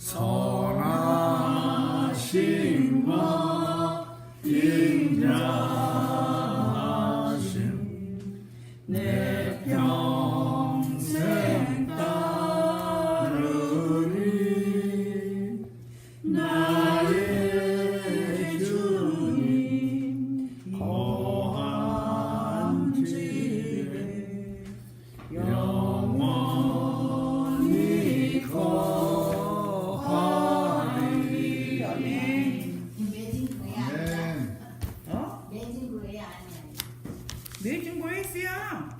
선하신 것 인자하심 내 평생 따르리 나의 주님 거한 집에 영원히 거하리. 아멘. 매진 그레이스야.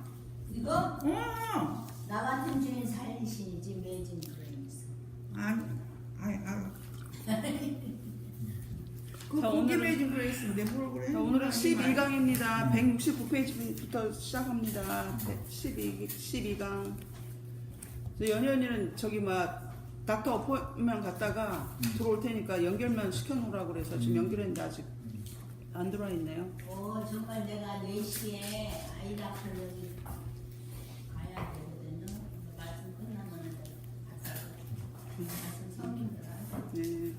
이거? 어. 나 같은 주인 살리시지 매진 그레이스. 그게 매진 그레이스인데 뭘 그래? 자, 오늘은 12강입니다. 169페이지부터 시작합니다. 12강. 연현이는 저기 닥터 어포인트먼트 갔다가 들어올 테니까 연결만 시켜놓으라고 그래서 지금 연결했는데 아직 안 들어와 있네요. 정말 내가 4시에 아이들 앞으로 여기 가야 되거든요. 말씀 끝나면 말씀 성경들아. 네.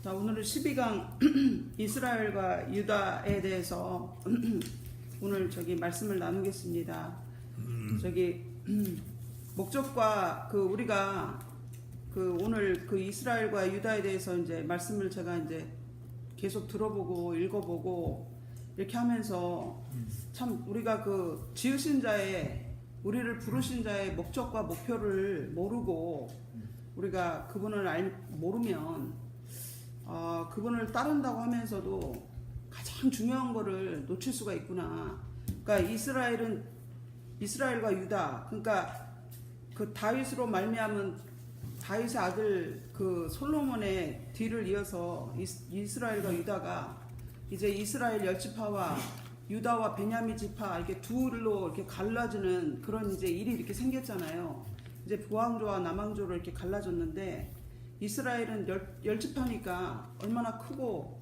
자, 오늘은 12강 이스라엘과 유다에 대해서 오늘 저기 말씀을 나누겠습니다. 저기 목적과 우리가 오늘 이스라엘과 유다에 대해서 이제 말씀을 제가 이제 계속 들어보고 읽어보고 이렇게 하면서 참 우리가 지으신 자의 우리를 부르신 자의 목적과 목표를 모르고 우리가 그분을 모르면 그분을 따른다고 하면서도 가장 중요한 거를 놓칠 수가 있구나. 그러니까 이스라엘과 유다, 그러니까 다윗으로 말미암은 다윗의 아들 솔로몬의 뒤를 이어서 이스라엘과 유다가 이제 이스라엘 10지파와 유다와 베냐민 지파 이렇게 둘로 이렇게 갈라지는 그런 이제 일이 이렇게 생겼잖아요. 이제 북왕조와 남왕조로 이렇게 갈라졌는데 이스라엘은 10지파니까 얼마나 크고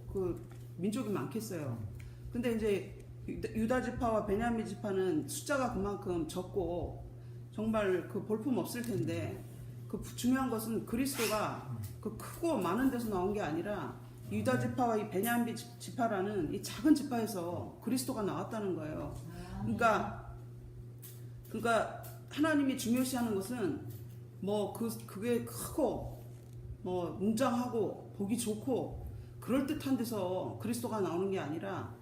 민족이 많겠어요. 근데 이제 유다 지파와 베냐민 지파는 숫자가 그만큼 적고 정말 볼품 없을 텐데 중요한 것은 그리스도가 크고 많은 데서 나온 게 아니라 유다 지파와 이 베냐민 지파라는 이 작은 지파에서 그리스도가 나왔다는 거예요. 그러니까 하나님이 중요시하는 것은 그게 크고 웅장하고 보기 좋고 그럴듯한 데서 그리스도가 나오는 게 아니라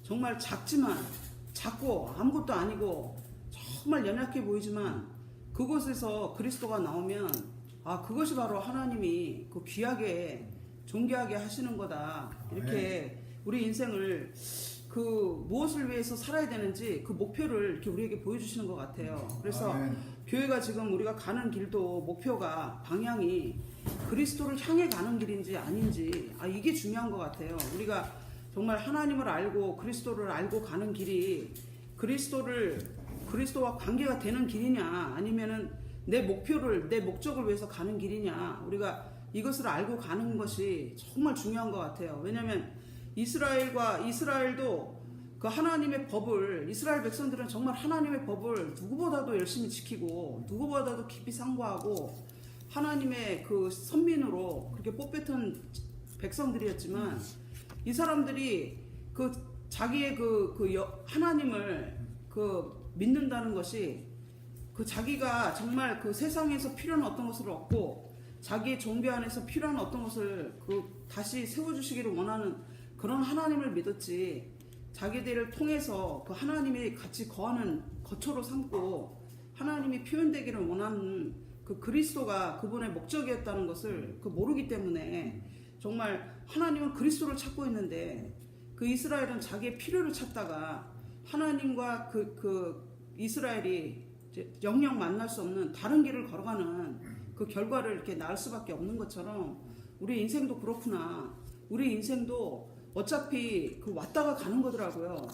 정말 작고 아무것도 아니고 정말 연약해 보이지만 그곳에서 그리스도가 나오면 그것이 바로 하나님이 귀하게 존귀하게 하시는 거다. 이렇게 우리 인생을 무엇을 위해서 살아야 되는지 목표를 이렇게 우리에게 보여주시는 것 같아요. 그래서 교회가 지금 우리가 가는 길도 목표가 방향이 그리스도를 향해 가는 길인지 아닌지 이게 중요한 것 같아요. 우리가 정말 하나님을 알고 그리스도를 알고 가는 길이 그리스도와 관계가 되는 길이냐 아니면은 내 목적을 위해서 가는 길이냐 우리가 이것을 알고 가는 것이 정말 중요한 것 같아요. 왜냐하면 이스라엘도 하나님의 법을 이스라엘 백성들은 정말 하나님의 법을 누구보다도 열심히 지키고 누구보다도 깊이 상고하고 하나님의 선민으로 그렇게 뽑혔던 백성들이었지만 이 사람들이 자기의 하나님을 믿는다는 것이 자기가 정말 세상에서 필요한 어떤 것을 얻고 자기의 종교 안에서 필요한 어떤 것을 다시 세워주시기를 원하는 그런 하나님을 믿었지 자기들을 통해서 하나님이 같이 거하는 거처로 삼고 하나님이 표현되기를 원하는 그리스도가 그분의 목적이었다는 것을 모르기 때문에 정말 하나님은 그리스도를 찾고 있는데 이스라엘은 자기의 필요를 찾다가 하나님과 이스라엘이 영영 만날 수 없는 다른 길을 걸어가는 결과를 이렇게 낳을 수밖에 없는 것처럼 우리 인생도 그렇구나. 우리 인생도 어차피 왔다가 가는 거더라고요.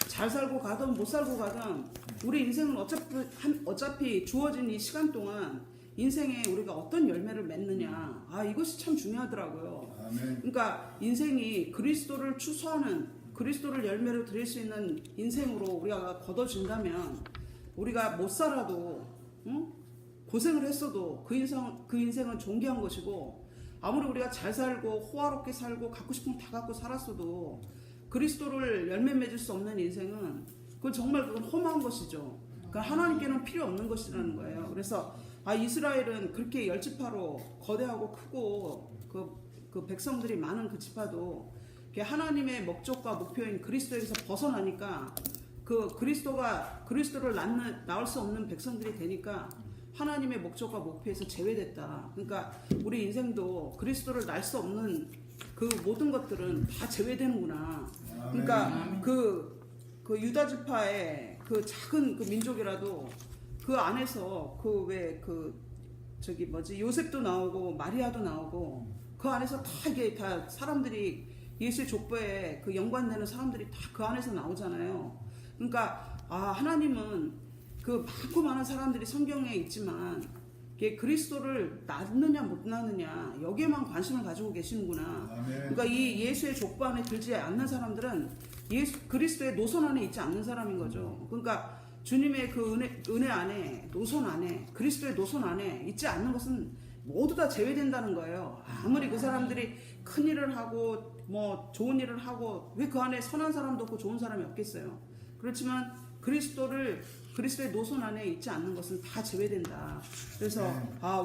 잘 살고 가든 못 살고 가든 우리 인생은 어차피 주어진 이 시간 동안 인생에 우리가 어떤 열매를 맺느냐 이것이 참 중요하더라고요. 아멘. 그러니까 인생이 그리스도를 추수하는 그리스도를 열매로 드릴 수 있는 인생으로 우리가 거둬진다면 우리가 못 살아도 고생을 했어도 그 인생은 존귀한 것이고, 아무리 우리가 잘 살고 호화롭게 살고 갖고 싶은 거 다 갖고 살았어도 그리스도를 열매 맺을 수 없는 인생은 그건 정말 그건 험한 것이죠. 그러니까 하나님께는 필요 없는 것이라는 거예요. 그래서 이스라엘은 그렇게 열지파로 거대하고 크고 그 백성들이 많은 그 지파도 하나님의 목적과 목표인 그리스도에서 벗어나니까 그 그리스도를 낳을 수 없는 백성들이 되니까 하나님의 목적과 목표에서 제외됐다. 그러니까 우리 인생도 그리스도를 낳을 수 없는 그 모든 것들은 다 제외되는구나. 그러니까 그 유다 지파의 그 작은 그 민족이라도 그 안에서 요셉도 나오고 마리아도 나오고 그 안에서 다 이게 다 사람들이 예수의 족보에 그 연관되는 사람들이 다 그 안에서 나오잖아요. 그러니까 하나님은 그 많고 많은 사람들이 성경에 있지만 그리스도를 낳느냐 못 낳느냐 여기에만 관심을 가지고 계시는구나. 그러니까 이 예수의 족보 안에 들지 않는 사람들은 그리스도의 노선 안에 있지 않는 사람인 거죠. 그러니까 주님의 그 은혜 안에, 노선 안에, 그리스도의 노선 안에 있지 않는 것은 모두 다 제외된다는 거예요. 아무리 그 사람들이 큰 일을 하고 뭐 좋은 일을 하고 왜 그 안에 선한 사람도 없고 좋은 사람이 없겠어요. 그렇지만 그리스도의 노선 안에 있지 않는 것은 다 제외된다. 그래서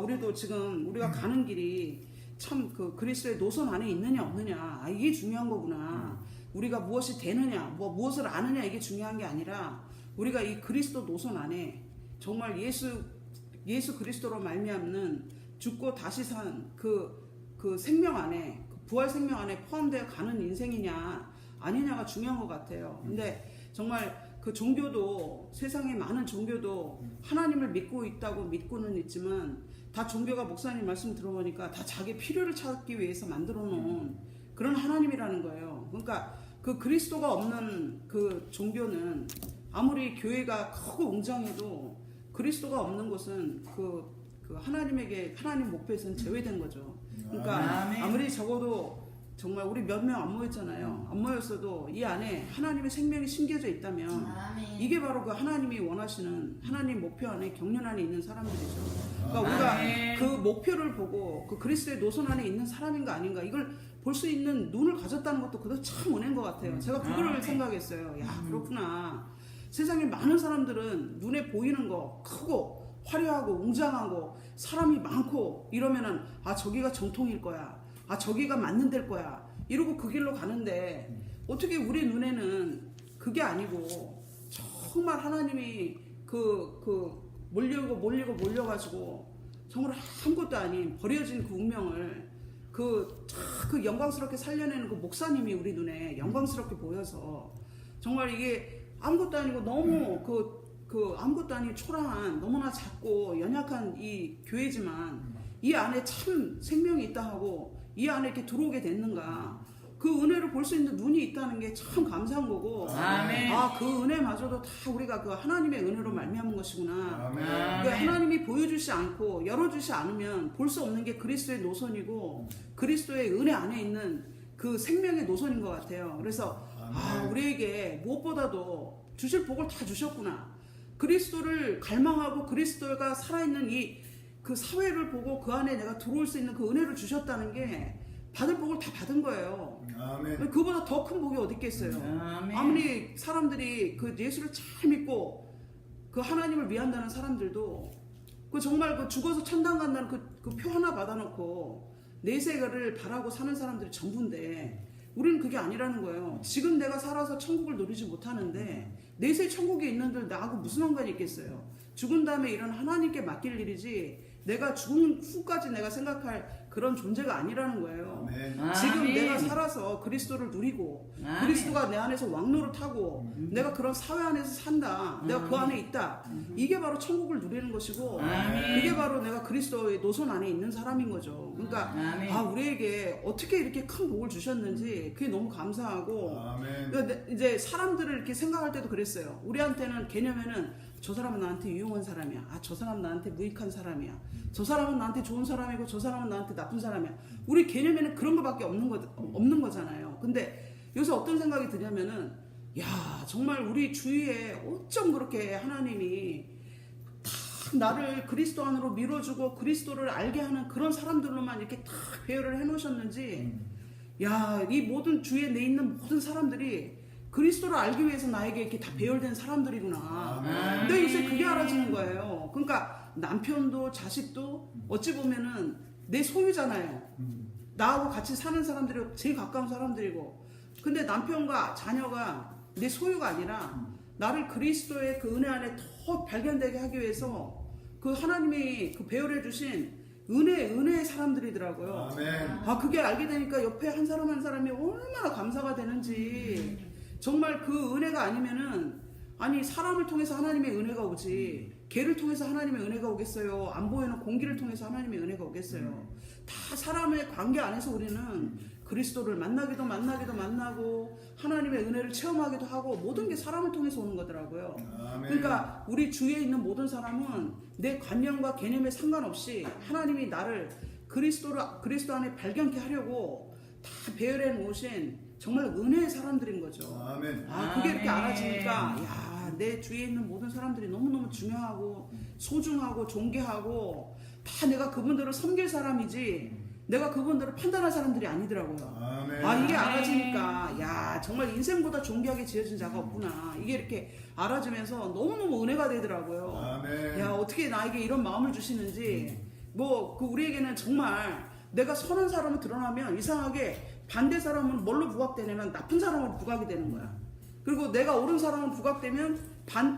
우리도 지금 우리가 가는 길이 참 그 그리스도의 노선 안에 있느냐 없느냐 이게 중요한 거구나. 우리가 무엇이 되느냐 무엇을 아느냐 이게 중요한 게 아니라 우리가 이 그리스도 노선 안에 정말 예수 그리스도로 말미암는 죽고 다시 산 그 생명 안에 그 부활 생명 안에 포함되어 가는 인생이냐 아니냐가 중요한 것 같아요. 근데 정말 그 종교도 세상에 많은 종교도 하나님을 믿고 있다고 믿고는 있지만 다 종교가 목사님 말씀 들어보니까 다 자기 필요를 찾기 위해서 만들어 놓은 그런 하나님이라는 거예요. 그러니까 그 그리스도가 없는 그 종교는 아무리 교회가 크고 웅장해도 그리스도가 없는 것은 그 하나님 목표에서는 제외된 거죠. 그러니까 아무리 적어도 정말 우리 몇 명 안 모였잖아요. 안 모였어도 이 안에 하나님의 생명이 심겨져 있다면 이게 바로 그 하나님이 원하시는 하나님 목표 안에 경륜 안에 있는 사람들이죠. 그러니까 우리가 그 목표를 보고 그 그리스도의 노선 안에 있는 사람인가 아닌가 이걸 볼 수 있는 눈을 가졌다는 것도 그것도 참 은혜인 것 같아요. 제가 그거를 생각했어요. 야 그렇구나. 세상에 많은 사람들은 눈에 보이는 거 크고 화려하고 웅장하고 사람이 많고 이러면은 저기가 정통일 거야. 저기가 맞는 데일 거야. 이러고 그 길로 가는데 어떻게 우리 눈에는 그게 아니고 정말 하나님이 몰려가지고 정말 아무것도 아닌 버려진 그 운명을 그 영광스럽게 살려내는 그 목사님이 우리 눈에 영광스럽게 보여서 정말 이게 아무것도 아니고 너무 아무것도 아닌 초라한 너무나 작고 연약한 이 교회지만 이 안에 참 생명이 있다 하고 이 안에 이렇게 들어오게 됐는가 그 은혜를 볼 수 있는 눈이 있다는 게 참 감사한 거고 그 은혜마저도 다 우리가 그 하나님의 은혜로 말미암은 것이구나. 그러니까 하나님이 보여주시 않고 열어주시 않으면 볼 수 없는 게 그리스도의 노선이고 그리스도의 은혜 안에 있는 그 생명의 노선인 것 같아요. 그래서 우리에게 무엇보다도 주실 복을 다 주셨구나. 그리스도를 갈망하고 그리스도가 살아있는 그 사회를 보고 그 안에 내가 들어올 수 있는 그 은혜를 주셨다는 게 받을 복을 다 받은 거예요. 그보다 더 큰 복이 어디 있겠어요. 아무리 사람들이 그 예수를 잘 믿고 그 하나님을 위한다는 사람들도 그 정말 그 죽어서 천당 간다는 그 표 하나 받아놓고 내세를 바라고 사는 사람들이 전부인데 우리는 그게 아니라는 거예요. 지금 내가 살아서 천국을 누리지 못하는데 내세 천국에 있는들 나하고 무슨 상관이 있겠어요. 죽은 다음에 이런 하나님께 맡길 일이지 내가 죽은 후까지 내가 생각할 그런 존재가 아니라는 거예요. 지금 내가 살아서 그리스도를 누리고 그리스도가 내 안에서 왕노릇하고 내가 그런 사회 안에서 산다. 내가 그 안에 있다. 이게 바로 천국을 누리는 것이고 그게 바로 내가 그리스도의 노선 안에 있는 사람인 거죠. 그러니까 우리에게 어떻게 이렇게 큰 복을 주셨는지 그게 너무 감사하고 그러니까 이제 사람들을 이렇게 생각할 때도 그랬어요. 우리한테는 개념에는 저 사람은 나한테 유용한 사람이야. 저 사람은 나한테 무익한 사람이야. 저 사람은 나한테 좋은 사람이고 저 사람은 나한테 나쁜 사람이야. 우리 개념에는 그런 거밖에 없는 거잖아요. 근데 여기서 어떤 생각이 드냐면은 정말 우리 주위에 어쩜 그렇게 하나님이 다 나를 그리스도 안으로 밀어주고 그리스도를 알게 하는 그런 사람들로만 이렇게 다 배열을 해놓으셨는지, 야, 이 모든 주위에 내 있는 모든 사람들이 그리스도를 알기 위해서 나에게 이렇게 다 배열된 사람들이구나. 근데 이제 그게 알아지는 거예요. 그러니까 남편도 자식도 어찌 보면은 내 소유잖아요. 나하고 같이 사는 사람들이 제일 가까운 사람들이고, 근데 남편과 자녀가 내 소유가 아니라 나를 그리스도의 그 은혜 안에 더 발견되게 하기 위해서 그 하나님이 그 배열해 주신 은혜의 사람들이더라고요. 아, 그게 알게 되니까 옆에 한 사람 한 사람이 얼마나 감사가 되는지. 정말 그 은혜가 아니면은, 아니 사람을 통해서 하나님의 은혜가 오지 개를 통해서 하나님의 은혜가 오겠어요? 안 보이는 공기를 통해서 하나님의 은혜가 오겠어요? 다 사람의 관계 안에서 우리는 그리스도를 만나기도 만나고 하나님의 은혜를 체험하기도 하고 모든 게 사람을 통해서 오는 거더라고요. 그러니까 우리 주위에 있는 모든 사람은 내 관념과 개념에 상관없이 하나님이 나를 그리스도 안에 발견케 하려고 다 배열해 놓으신 정말 은혜의 사람들인 거죠. 아, 그게 이렇게 알아지니까, 야, 내 주위에 있는 모든 사람들이 너무너무 중요하고 소중하고 존귀하고 다 내가 그분들을 섬길 사람이지 내가 그분들을 판단할 사람들이 아니더라고요. 아, 이게 알아지니까, 야, 정말 인생보다 존귀하게 지어진 자가 없구나. 이게 이렇게 알아지면서 너무너무 은혜가 되더라고요. 야, 어떻게 나에게 이런 마음을 주시는지. 그 우리에게는 정말 내가 선한 사람을 드러나면 이상하게 반대 사람은 뭘로 부각되냐면 나쁜 사람으로 부각이 되는 거야. 그리고 내가 옳은 사람으로 부각되면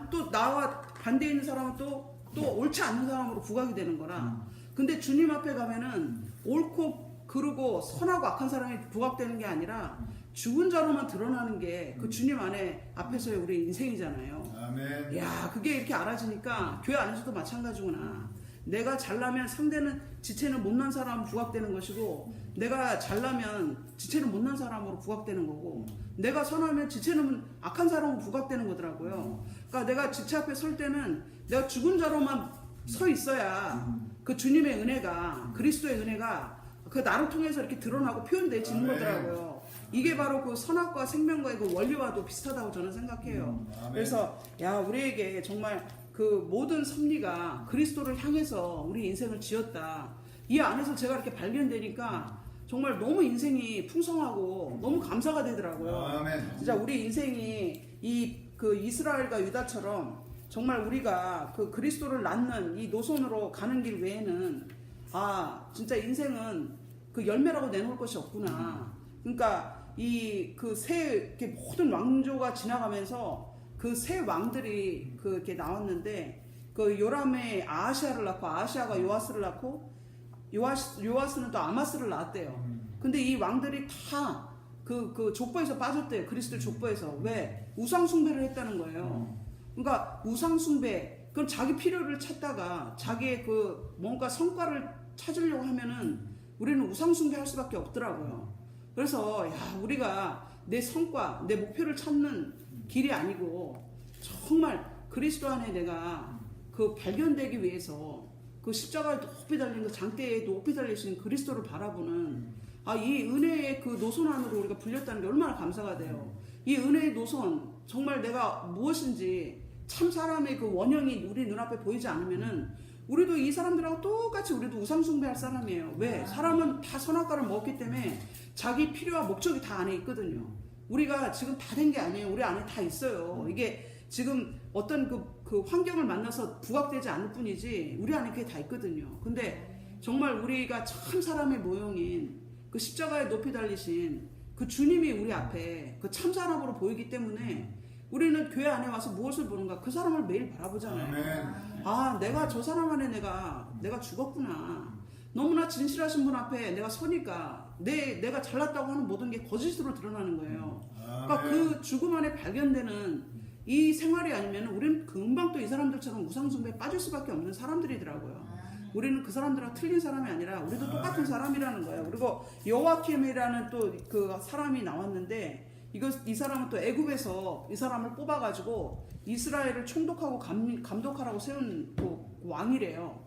또 나와 반대에 있는 사람은 또 옳지 않는 사람으로 부각이 되는 거라. 근데 주님 앞에 가면은 옳고 그르고 선하고 악한 사람이 부각되는 게 아니라 죽은 자로만 드러나는 게 그 주님 앞에서의 우리 인생이잖아요. 야, 그게 이렇게 알아지니까 교회 안에서도 마찬가지구나. 내가 잘나면 상대는 지체는 못난 사람 부각되는 것이고, 내가 잘나면 지체는 못난 사람으로 부각되는 거고, 내가 선하면 지체는 악한 사람으로 부각되는 거더라고요. 그러니까 내가 지체 앞에 설 때는 내가 죽은 자로만 서 있어야 그 주님의 은혜가, 그리스도의 은혜가 그 나를 통해서 이렇게 드러나고 표현되지는 거더라고요. 이게 바로 그 선악과 생명과의 그 원리와도 비슷하다고 저는 생각해요. 그래서 야, 우리에게 정말 그 모든 섭리가 그리스도를 향해서 우리 인생을 지었다. 이 안에서 제가 이렇게 발견되니까 정말 너무 인생이 풍성하고 너무 감사가 되더라고요. 진짜 우리 인생이 그 이스라엘과 유다처럼 정말 우리가 그 그리스도를 낳는 이 노선으로 가는 길 외에는, 아, 진짜 인생은 그 열매라고 내놓을 것이 없구나. 그러니까 그 새 모든 왕조가 지나가면서 그 세 왕들이 이렇게 나왔는데, 그 요람의 아하시아를 낳고, 아하시아가 요아스를 낳고, 요아스는 또 아마스를 낳았대요. 근데 이 왕들이 다 그 족보에서 빠졌대요. 그리스도 족보에서. 왜? 우상숭배를 했다는 거예요. 그러니까 우상숭배, 그럼 자기 필요를 찾다가 자기의 그 뭔가 성과를 찾으려고 하면은 우리는 우상숭배할 수밖에 없더라고요. 그래서 야, 우리가 내 성과, 내 목표를 찾는 길이 아니고 정말 그리스도 안에 내가 그 발견되기 위해서 그 십자가에 높이 달린 그 장대에 높이 달리신 그리스도를 바라보는, 아, 이 은혜의 그 노선 안으로 우리가 불렸다는 게 얼마나 감사가 돼요. 이 은혜의 노선, 정말 내가 무엇인지 참 사람의 그 원형이 우리 눈앞에 보이지 않으면은 우리도 이 사람들하고 똑같이 우리도 우상숭배할 사람이에요. 왜? 사람은 다 선악과를 먹었기 때문에 자기 필요와 목적이 다 안에 있거든요. 우리가 지금 다 된 게 아니에요. 우리 안에 다 있어요. 이게 지금 어떤 그 환경을 만나서 부각되지 않을 뿐이지 우리 안에 그게 다 있거든요. 근데 정말 우리가 참 사람의 모형인 그 십자가에 높이 달리신 그 주님이 우리 앞에 그 참 사람으로 보이기 때문에 우리는 교회 안에 와서 무엇을 보는가? 그 사람을 매일 바라보잖아요. 아, 내가 저 사람 안에 내가 죽었구나. 너무나 진실하신 분 앞에 내가 서니까 내가 잘났다고 하는 모든 게 거짓으로 드러나는 거예요. 그러니까 그 죽음 안에 발견되는 이 생활이 아니면 우리는 금방 또 이 사람들처럼 우상숭배에 빠질 수밖에 없는 사람들이더라고요. 우리는 그 사람들하고 틀린 사람이 아니라 우리도 똑같은 사람이라는 거예요. 그리고 여호와킴이라는 또 그 사람이 나왔는데, 이 사람은 또 애굽에서 이 사람을 뽑아가지고 이스라엘을 총독하고 감독하라고 세운 그 왕이래요.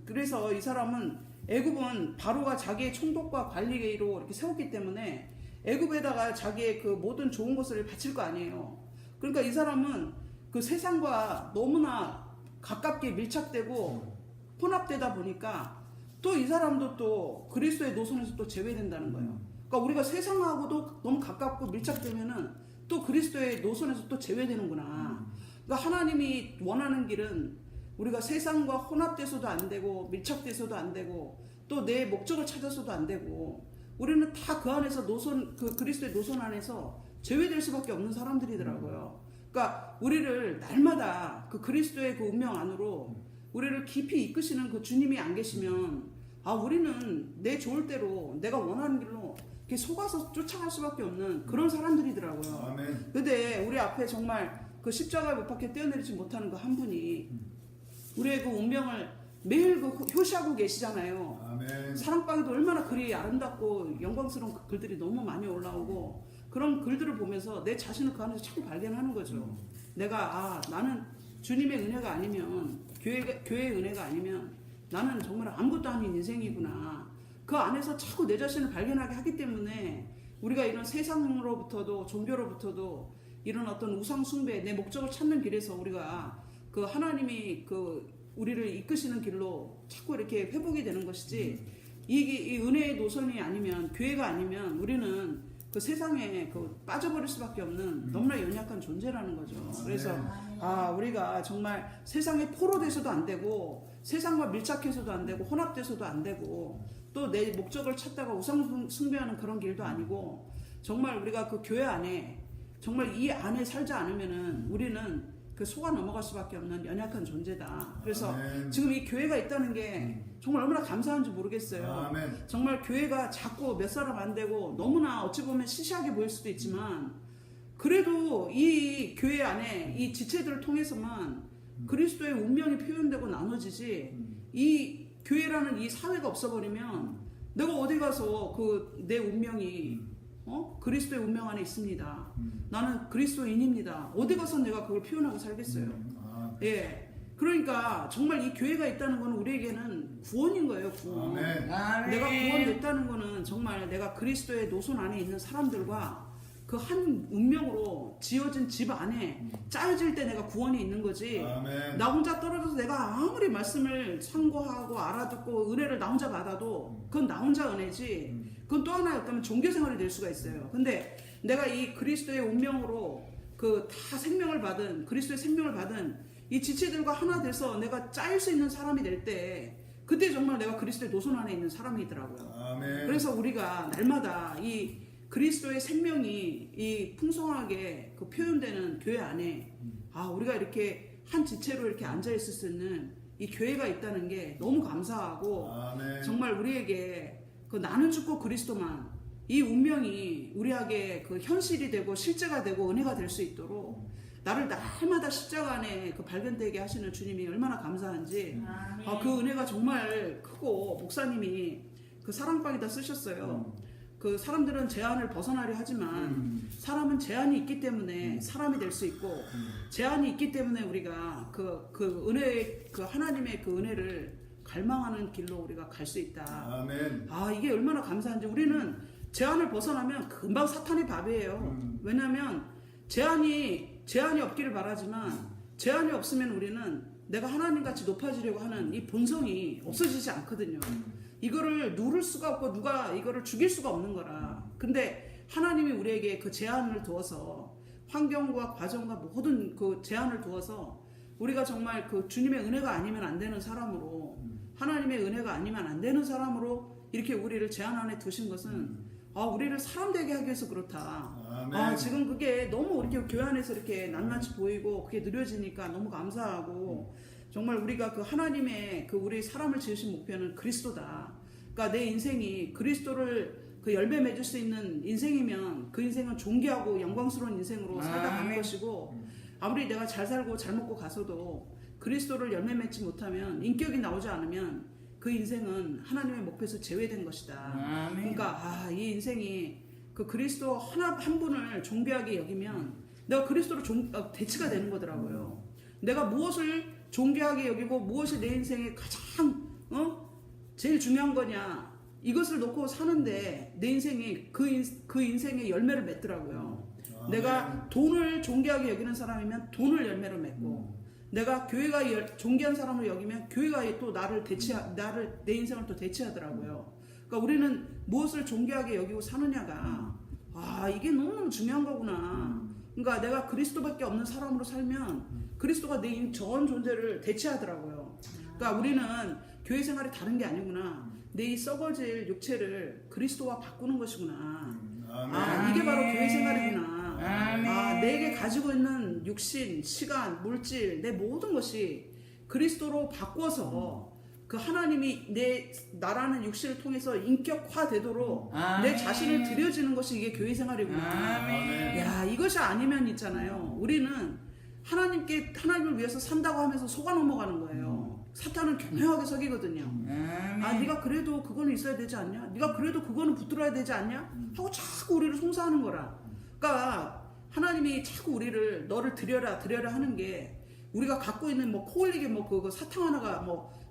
그래서 이 사람은 애굽은 바로가 자기의 총독과 관리로 이렇게 세웠기 때문에 애굽에다가 자기의 그 모든 좋은 것을 바칠 거 아니에요. 그러니까 이 사람은 그 세상과 너무나 가깝게 밀착되고 혼합되다 보니까 또 이 사람도 또 그리스도의 노선에서 또 제외된다는 거예요. 그러니까 우리가 세상하고도 너무 가깝고 밀착되면은 또 그리스도의 노선에서 또 제외되는구나. 그러니까 하나님이 원하는 길은 우리가 세상과 혼합돼서도 안 되고 밀착돼서도 안 되고 또 내 목적을 찾아서도 안 되고 우리는 다 그 안에서 노선, 그 그리스도의 노선 안에서 제외될 수밖에 없는 사람들이더라고요. 그러니까 우리를 날마다 그 그리스도의 그 운명 안으로 우리를 깊이 이끄시는 그 주님이 안 계시면 우리는 내 좋을 대로 내가 원하는 길로 이렇게 속아서 쫓아갈 수밖에 없는 그런 사람들이더라고요. 아멘. 근데 우리 앞에 정말 그 십자가에 못 박혀 떼어내리지 못하는 그 한 분이 우리의 그 운명을 매일 그 효시하고 계시잖아요. 아멘. 사랑방에도 얼마나 글이 아름답고 영광스러운 그 글들이 너무 많이 올라오고 그런 글들을 보면서 내 자신을 그 안에서 자꾸 발견하는 거죠. 내가 나는 주님의 은혜가 아니면 교회의 은혜가 아니면 나는 정말 아무것도 아닌 인생이구나. 그 안에서 자꾸 내 자신을 발견하게 하기 때문에 우리가 이런 세상으로부터도 종교로부터도 이런 어떤 우상 숭배 내 목적을 찾는 길에서 우리가 그 하나님이 그 우리를 이끄시는 길로 자꾸 이렇게 회복이 되는 것이지 이 은혜의 노선이 아니면 교회가 아니면 우리는 그 세상에 그 빠져버릴 수밖에 없는 너무나 연약한 존재라는 거죠. 그래서 우리가 정말 세상에 포로돼서도 안 되고 세상과 밀착해서도 안 되고 혼합돼서도 안 되고 또 내 목적을 찾다가 우상 숭배하는 그런 길도 아니고 정말 우리가 그 교회 안에 정말 이 안에 살지 않으면은 우리는 그 속아 넘어갈 수밖에 없는 연약한 존재다. 그래서 아멘. 지금 이 교회가 있다는 게 정말 얼마나 감사한지 모르겠어요. 아멘. 정말 교회가 자꾸 몇 사람 안 되고 너무나 어찌 보면 시시하게 보일 수도 있지만 그래도 이 교회 안에 이 지체들을 통해서만 그리스도의 운명이 표현되고 나눠지지 이 교회라는 이 사회가 없어버리면 내가 어디 가서 그 내 운명이 그리스도의 운명 안에 있습니다. 나는 그리스도인입니다. 어디 가서 내가 그걸 표현하고 살겠어요. 예. 그러니까 정말 이 교회가 있다는 건 우리에게는 구원인 거예요. 구원. 아멘. 아멘. 내가 구원됐다는 거는 정말 내가 그리스도의 노선 안에 있는 사람들과 그 한 운명으로 지어진 집 안에 짜여질 때 내가 구원이 있는 거지. 아멘. 나 혼자 떨어져서 내가 아무리 말씀을 상고하고 알아듣고 은혜를 나 혼자 받아도 그건 나 혼자 은혜지. 그건 또 하나의 어떤 종교 생활이 될 수가 있어요. 근데 내가 이 그리스도의 운명으로 그 다 생명을 받은 그리스도의 생명을 받은 이 지체들과 하나 돼서 내가 짜일 수 있는 사람이 될 때 그때 정말 내가 그리스도의 노선 안에 있는 사람이더라고요. 아멘. 그래서 우리가 날마다 이 그리스도의 생명이 이 풍성하게 그 표현되는 교회 안에 우리가 이렇게 한 지체로 이렇게 앉아 있을 수 있는 이 교회가 있다는 게 너무 감사하고 아멘. 정말 우리에게 그 나는 죽고 그리스도만 이 운명이 우리에게 그 현실이 되고 실제가 되고 은혜가 될 수 있도록 나를 날마다 십자가 안에 그 발견되게 하시는 주님이 얼마나 감사한지 그 은혜가 정말 크고 목사님이 그 사랑방에다 쓰셨어요. 그 사람들은 제한을 벗어나려 하지만 사람은 제한이 있기 때문에 사람이 될 수 있고 제한이 있기 때문에 우리가 그 은혜 그 하나님의 그 은혜를 갈망하는 길로 우리가 갈 수 있다. 아멘. 이게 얼마나 감사한지. 우리는 제한을 벗어나면 금방 사탄의 밥이에요. 왜냐하면 제한이 없기를 바라지만 제한이 없으면 우리는 내가 하나님같이 높아지려고 하는 이 본성이 없어지지 않거든요. 이거를 누를 수가 없고 누가 이거를 죽일 수가 없는 거라. 근데 하나님이 우리에게 그 제한을 두어서 환경과 과정과 모든 그 제한을 두어서 우리가 정말 그 주님의 은혜가 아니면 안 되는 사람으로 하나님의 은혜가 아니면 안 되는 사람으로 이렇게 우리를 제한 안에 두신 것은 우리를 사람 되게 하기 위해서 그렇다. 아멘. 지금 그게 너무 이렇게 교회 안에서 이렇게 낱낱이 보이고 그게 느려지니까 너무 감사하고 정말 우리가 그 하나님의 그 우리 사람을 지으신 목표는 그리스도다. 그러니까 내 인생이 그리스도를 그 열매 맺을 수 있는 인생이면 그 인생은 존귀하고 영광스러운 인생으로 살다 가는 것이고 아무리 내가 잘 살고 잘 먹고 가서도 그리스도를 열매 맺지 못하면 인격이 나오지 않으면 그 인생은 하나님의 목표에서 제외된 것이다. 그러니까 이 인생이 그 그리스도 한 분을 존귀하게 여기면 내가 그리스도로 대치가 되는 거더라고요. 내가 무엇을 존귀하게 여기고 무엇이 내 인생의 가장 제일 중요한 거냐 이것을 놓고 사는데 내 인생이 그 인생의 열매를 맺더라고요. 내가 돈을 존귀하게 여기는 사람이면 돈을 열매로 맺고 내가 교회가 존귀한 사람을 여기면 교회가 또 내 인생을 또 대체하더라고요. 그러니까 우리는 무엇을 존귀하게 여기고 사느냐가 이게 너무너무 중요한 거구나. 그러니까 내가 그리스도밖에 없는 사람으로 살면 그리스도가 내 전 존재를 대체하더라고요. 그러니까 우리는 교회 생활이 다른 게 아니구나. 내 이 썩어질 육체를 그리스도와 바꾸는 것이구나. 이게 바로 교회 생활이구나. 내게 가지고 있는 육신, 시간, 물질, 내 모든 것이 그리스도로 바꿔서 그 하나님이 나라는 육신을 통해서 인격화되도록 내 자신을 드려지는 것이 이게 교회 생활이구나. 야, 이것이 아니면 있잖아요. 우리는 하나님을 위해서 산다고 하면서 속아 넘어가는 거예요. 사탄은 교묘하게 속이거든요. 네가 그래도 그거는 있어야 되지 않냐? 네가 그래도 그거는 붙들어야 되지 않냐? 하고 자꾸 우리를 송사하는 거라. 그러니까 하나님이 자꾸 우리를 너를 드려라 하는 게 우리가 갖고 있는 코 올리게 그거 사탕 하나가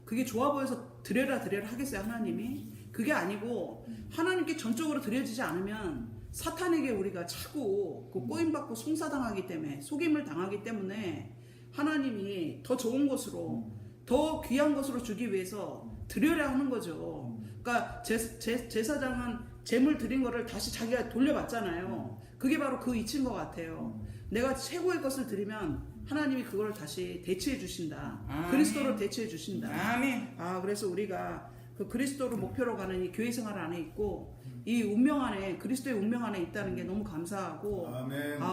그게 좋아 보여서 드려라 하겠어요, 하나님이? 그게 아니고 하나님께 전적으로 드려지지 않으면 사탄에게 우리가 자꾸 꼬임받고 송사당하기 때문에, 속임을 당하기 때문에 하나님이 더 좋은 것으로, 더 귀한 것으로 주기 위해서 드려야 하는 거죠. 그러니까 제사장은 재물 드린 거를 다시 자기가 돌려받잖아요. 그게 바로 그 이치인 것 같아요. 내가 최고의 것을 드리면 하나님이 그걸 다시 대체해 주신다. 그리스도로 대체해 주신다. 그래서 우리가 그 그리스도를 목표로 가는 이 교회 생활 안에 있고 이 운명 안에, 그리스도의 운명 안에 있다는 게 너무 감사하고,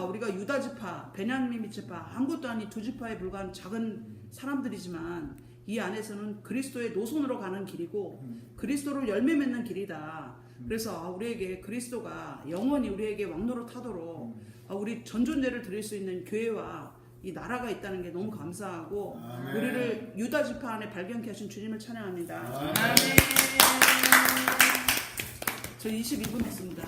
우리가 유다 지파, 베냐민 지파, 아무것도 아닌 두 지파에 불과한 작은 사람들이지만 이 안에서는 그리스도의 노선으로 가는 길이고 그리스도를 열매 맺는 길이다. 그래서 우리에게 그리스도가 영원히 우리에게 왕노릇하도록 우리 전존재를 드릴 수 있는 교회와 이 나라가 있다는 게 너무 감사하고, 우리를 유다 지파 안에 발견케 하신 주님을 찬양합니다. 저 22분 했습니다.